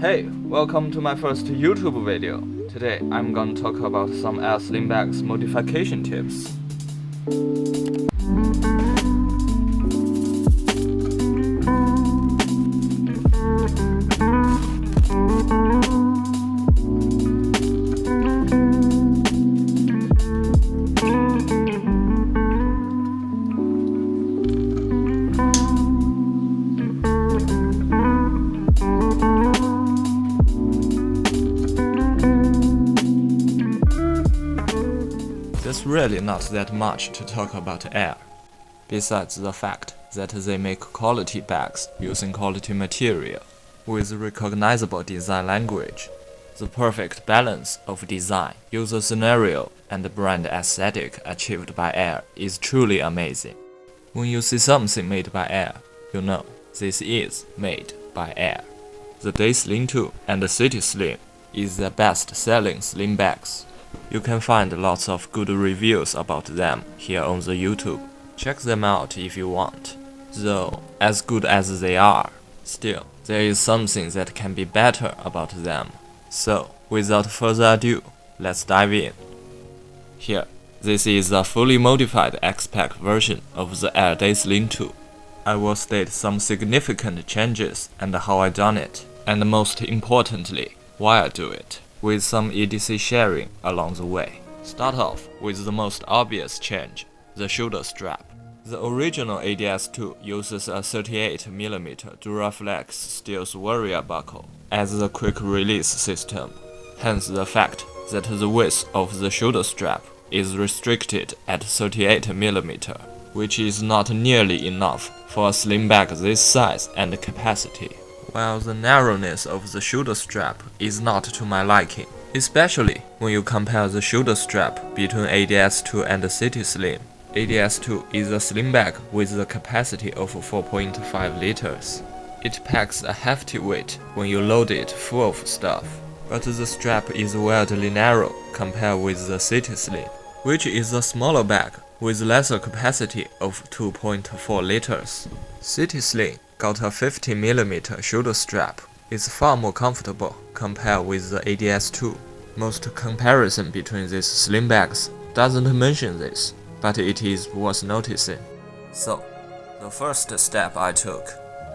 Hey, welcome to my first YouTube video. Today I'm gonna talk about some AER Sling bags modification tips. There's really not that much to talk about AER, besides the fact that they make quality bags using quality material, with recognizable design language. The perfect balance of design, user scenario, and brand aesthetic achieved by AER is truly amazing. When you see something made by AER, you know this is made by AER. The Day Sling 2 and the City Sling is the best-selling sling bags. You can find lots of good reviews about them here on the YouTube. Check them out if you want. Though, as good as they are, still, there is something that can be better about them. So, without further ado, let's dive in. Here, this is a fully modified X-Pack version of the AER Day Sling 2. I will state some significant changes and how I done it, and most importantly, why I do it, with some EDC sharing along the way. Start off with the most obvious change, the shoulder strap. The original ADS2 uses a 38mm Duraflex steel warrior buckle as the quick release system, hence the fact that the width of the shoulder strap is restricted at 38mm, which is not nearly enough for a sling bag this size and capacity. While the narrowness of the shoulder strap is not to my liking, especially when you compare the shoulder strap between ADS2 and the City Sling. ADS2 is a sling bag with a capacity of 4.5 liters. It packs a hefty weight when you load it full of stuff, but the strap is wildly narrow compared with the City Sling, which is a smaller bag with lesser capacity of 2.4 liters. City Sling got a 50mm shoulder strap. It's far more comfortable compared with the ADS2. Most comparison between these sling bags doesn't mention this, but it is worth noticing. So, the first step I took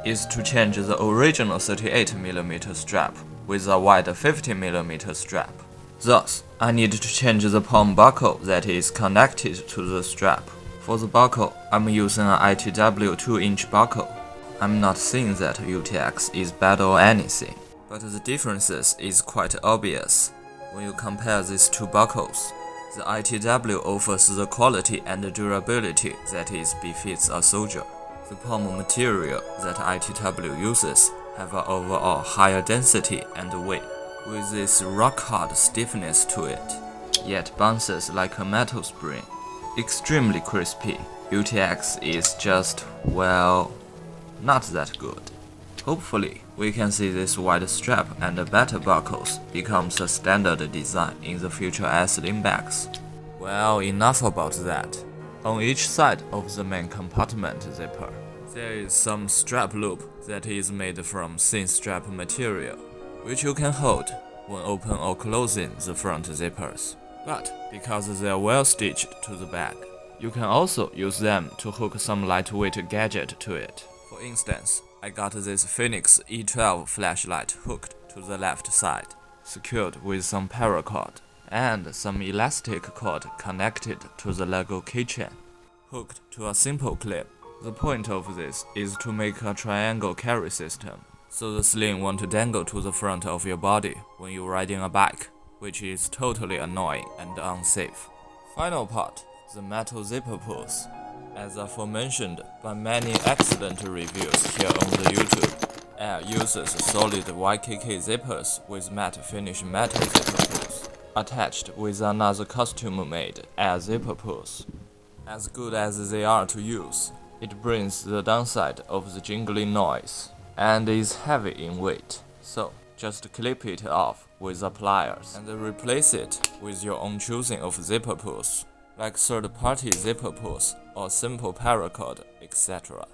is to change the original 38mm strap with a wide 50mm strap. Thus, I need to change the palm buckle that is connected to the strap. For the buckle, I'm using an ITW 2-inch buckle. I'm not saying that UTX is bad or anything, but the differences is quite obvious. When you compare these two buckles, the ITW offers the quality and durability that is befits a soldier. The palm material that ITW uses have an overall higher density and weight, with this rock-hard stiffness to it, yet bounces like a metal spring. Extremely crispy. UTX is just, well, not that good. Hopefully, we can see this wide strap and better buckles becomes a standard design in the future AER Sling bags. Well, enough about that. On each side of the main compartment zipper, there is some strap loop that is made from thin strap material, which you can hold when open or closing the front zippers. But because they are well stitched to the bag, you can also use them to hook some lightweight gadget to it. For instance, I got this Phoenix E12 flashlight hooked to the left side, secured with some paracord, and some elastic cord connected to the Lego keychain, hooked to a simple clip. The point of this is to make a triangle carry system, so the sling won't dangle to the front of your body when you're riding a bike, which is totally annoying and unsafe. Final part, the metal zipper pulls. As aforementioned by many excellent reviews here on the YouTube, AER uses solid YKK zippers with matte finish metal zipper pulls, attached with another custom-made AER zipper pulls. As good as they are to use, it brings the downside of the jingling noise, and is heavy in weight, so just clip it off with the pliers and replace it with your own choosing of zipper pulls, like third-party zipper pulls or simple paracord, etc.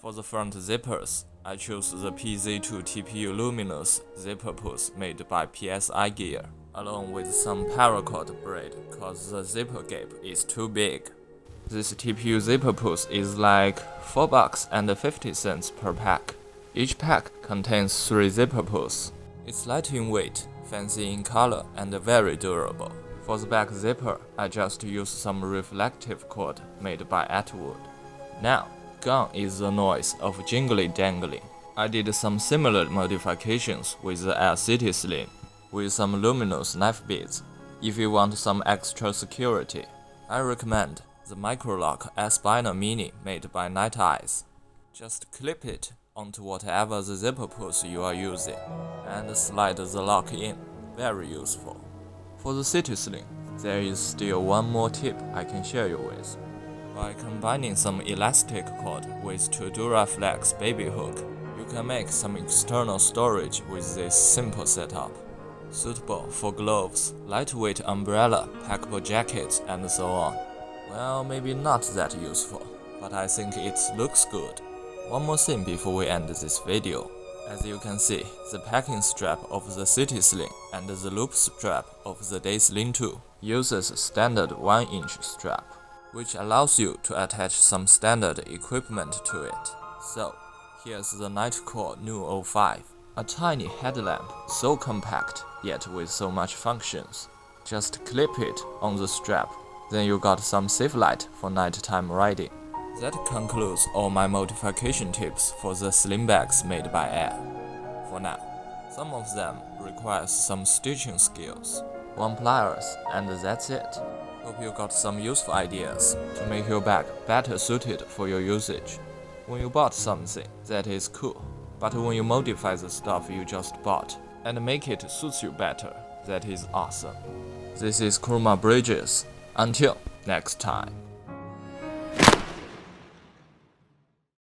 For the front zippers, I chose the PZ2 TPU Luminous zipper puss made by PSIGEAR, along with some paracord braid cause the zipper gap is too big. This TPU zipper puss is like $4.50 per pack. Each pack contains 3 zipper pulls. It's light in weight, fancy in color, and very durable. For the back zipper, I just used some reflective cord made by Atwood. Now, gone is the noise of jingly dangling. I did some similar modifications with the AER City Sling, with some luminous knife beads. If you want some extra security, I recommend the MICROLOCK S-Spinner Mini made by NITE. Just clip it onto whatever the zipper puss you are using, and slide the lock in. Very useful. For the City Sling, there is still one more tip I can share you with. By combining some elastic cord with 2 Duraflex baby hook, you can make some external storage with this simple setup. Suitable for gloves, lightweight umbrella, packable jackets, and so on. Well, maybe not that useful, but I think it looks good. One more thing before we end this video. As you can see, the packing strap of the City Sling and the loop strap of the Day Sling 2 uses standard 1-inch strap, which allows you to attach some standard equipment to it. So, here's the NITECORE New 05, a tiny headlamp, so compact, yet with so much functions. Just clip it on the strap, then you got some safe light for nighttime riding. That concludes all my modification tips for the sling bags made by AER. For now, some of them require some stitching skills, 1 pliers, and that's it. Hope you got some useful ideas to make your bag better suited for your usage. When you bought something, that is cool, but when you modify the stuff you just bought and make it suit you better, that is awesome. This is Kurma Bridges. Until next time.